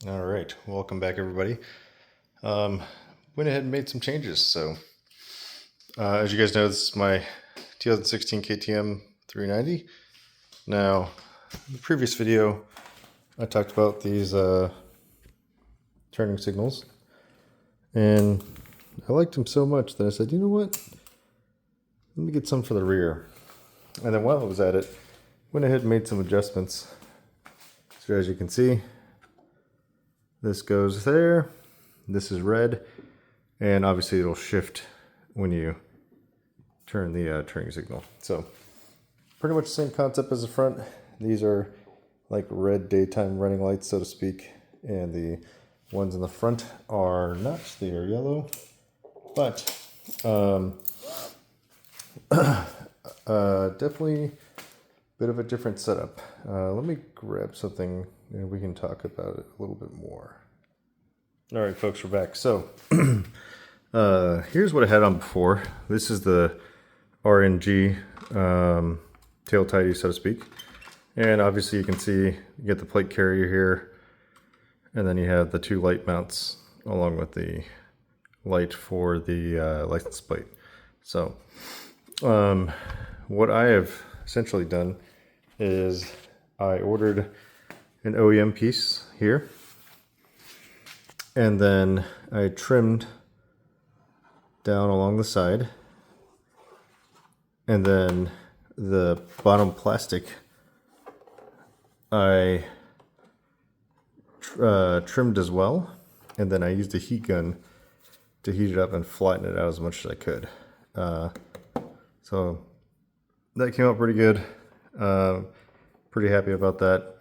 All right, welcome back, everybody. Went ahead and made some changes. So, as you guys know, this is my 2016 KTM 390. Now, in the previous video, I talked about these turning signals, and I liked them so much that I said, you know what? Let me get some for the rear. And then while I was at it, went ahead and made some adjustments. So as you can see, this goes there. This is red, and obviously it'll shift when you turn the turning signal. So pretty much the same concept as the front. These are like red daytime running lights, so to speak, and the ones in the front are not. They are yellow, but definitely a bit of a different setup. Let me grab something and we can talk about it a little bit more. All right, folks, we're back. So here's what I had on before. This is the RNG tail tidy, so to speak. And obviously you can see you get the plate carrier here, and then you have the two light mounts along with the light for the license plate. So what I have essentially done is I ordered an OEM piece here, and then I trimmed down along the side, and then the bottom plastic I trimmed as well, and then I used a heat gun to heat it up and flatten it out as much as I could. So that came out pretty good. Pretty happy about that.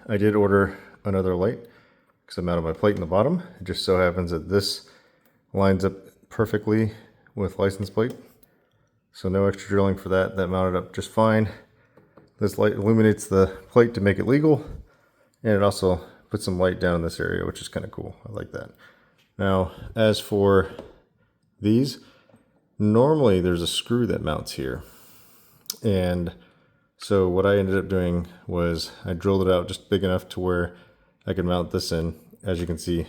I did order another light because I'm out of my plate in the bottom. It just so happens that this lines up perfectly with license plate. So no extra drilling for that. That mounted up just fine. This light illuminates the plate to make it legal, and it also puts some light down in this area, which is kind of cool. I like that. Now, as for these, normally there's a screw that mounts here. And so what I ended up doing was I drilled it out just big enough to where I could mount this in. As you can see,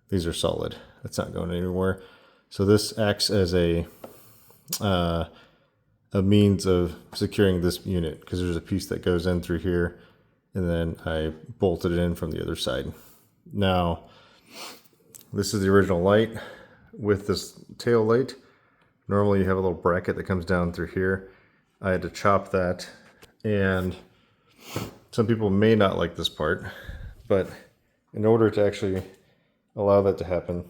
these are solid. It's not going anywhere. So this acts as a means of securing this unit, because there's a piece that goes in through here, and then I bolted it in from the other side. Now, this is the original light with this tail light. Normally you have a little bracket that comes down through here. I had to chop that, and some people may not like this part, but in order to actually allow that to happen,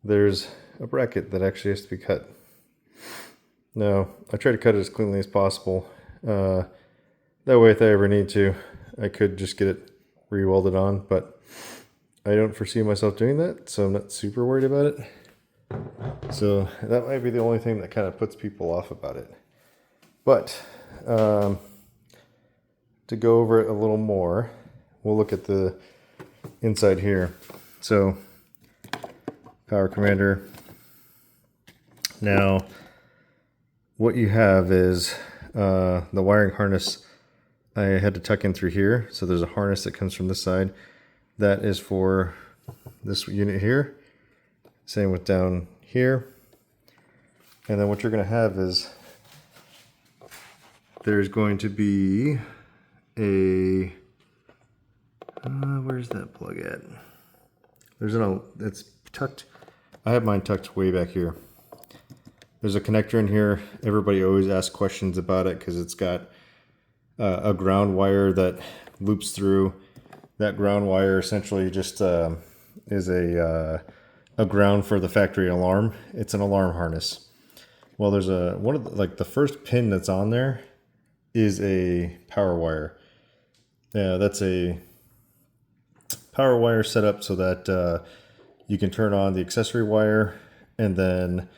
there's a bracket that actually has to be cut. Now, I try to cut it as cleanly as possible. That way, if I ever need to, I could just get it re-welded on, but I don't foresee myself doing that, so I'm not super worried about it. So that might be the only thing that kind of puts people off about it. But to go over it a little more, we'll look at the inside here. So, power commander. Now, what you have is the wiring harness I had to tuck in through here. So there's a harness that comes from this side. That is for this unit here. Same with down here. And then what you're going to have is there's going to be a where's that plug at? It's tucked. I have mine tucked way back here. There's a connector in here. Everybody always asks questions about it because it's got a ground wire that loops through. That ground wire essentially just is a ground for the factory alarm. It's an alarm harness. Well, there's the first pin that's on there is a power wire. That's a power wire set up so that you can turn on the accessory wire, and then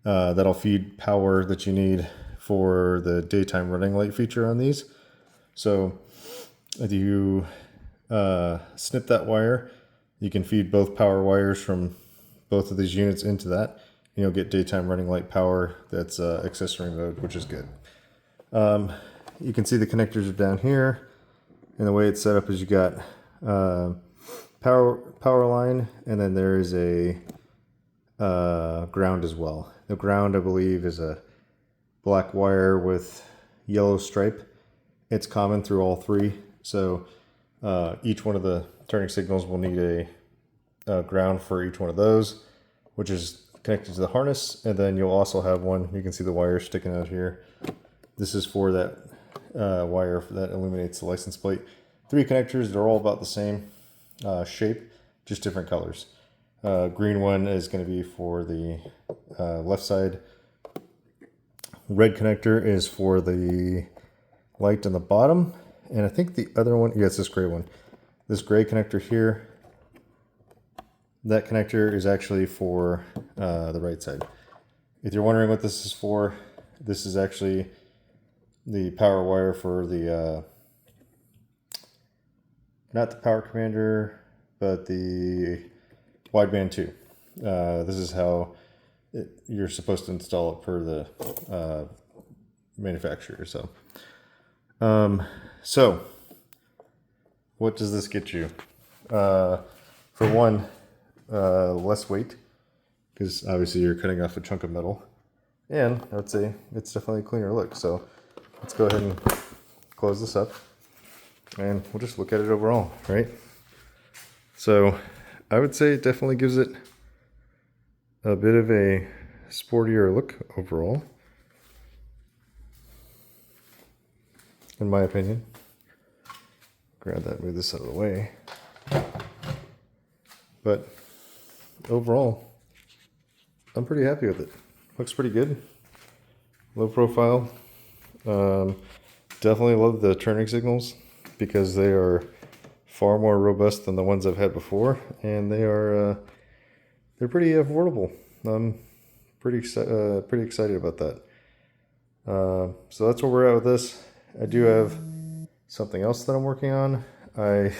that'll feed power that you need for the daytime running light feature on these. So if you snip that wire, you can feed both power wires from both of these units into that, and you'll get daytime running light power that's accessory mode, which is good. You can see the connectors are down here. And the way it's set up is you got power line, and then there is a ground as well. The ground, I believe, is a black wire with yellow stripe. It's common through all three, so each one of the turning signals will need a ground for each one of those, which is connected to the harness. And then you'll also have one, you can see the wire sticking out here. This is for that wire that illuminates the license plate. 3 connectors, they're all about the same shape, just different colors. Green one is going to be for the left side. Red connector is for the light on the bottom. And I think the other one, yeah, it's this gray one. This gray connector here, that connector is actually for the right side. If you're wondering what this is for, this is actually the power wire for the, not the power commander, but the wideband 2. This is how you're supposed to install it per the manufacturer. So what does this get you? For one, less weight, because obviously you're cutting off a chunk of metal, and I would say it's definitely a cleaner look. So let's go ahead and close this up, and we'll just look at it overall, right? So I would say it definitely gives it a bit of a sportier look overall, in my opinion. Grab that, move this out of the way. But overall, I'm pretty happy with it. Looks pretty good. Low profile. Definitely love the turning signals because they are far more robust than the ones I've had before, and they're pretty affordable. I'm pretty excited about that. So that's where we're at with this. I do have something else that I'm working on. I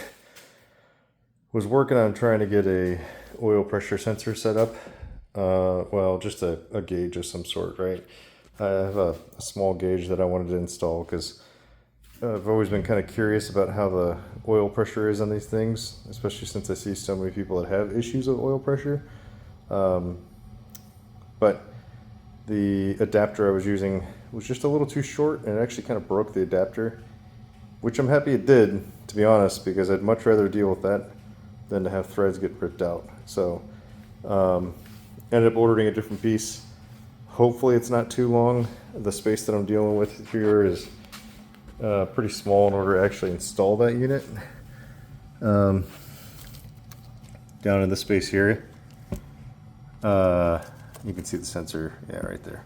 was working on trying to get a oil pressure sensor set up. Well, just a gauge of some sort, right? I have a small gauge that I wanted to install because I've always been kind of curious about how the oil pressure is on these things, especially since I see so many people that have issues with oil pressure. But the adapter I was using was just a little too short, and it actually kind of broke the adapter, which I'm happy it did, to be honest, because I'd much rather deal with that than to have threads get ripped out. So ended up ordering a different piece. Hopefully it's not too long. The space that I'm dealing with here is pretty small in order to actually install that unit. Down in this space here, you can see the sensor, yeah, right there.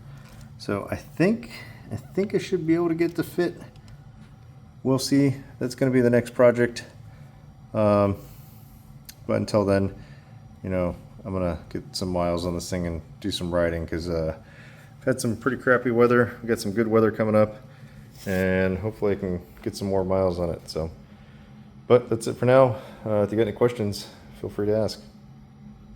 So I think I should be able to get it to fit. We'll see. That's going to be the next project. But until then, you know, I'm gonna get some miles on this thing and do some riding, because I've had some pretty crappy weather. We got some good weather coming up, and hopefully I can get some more miles on it. So, but that's it for now. If you got any questions, feel free to ask.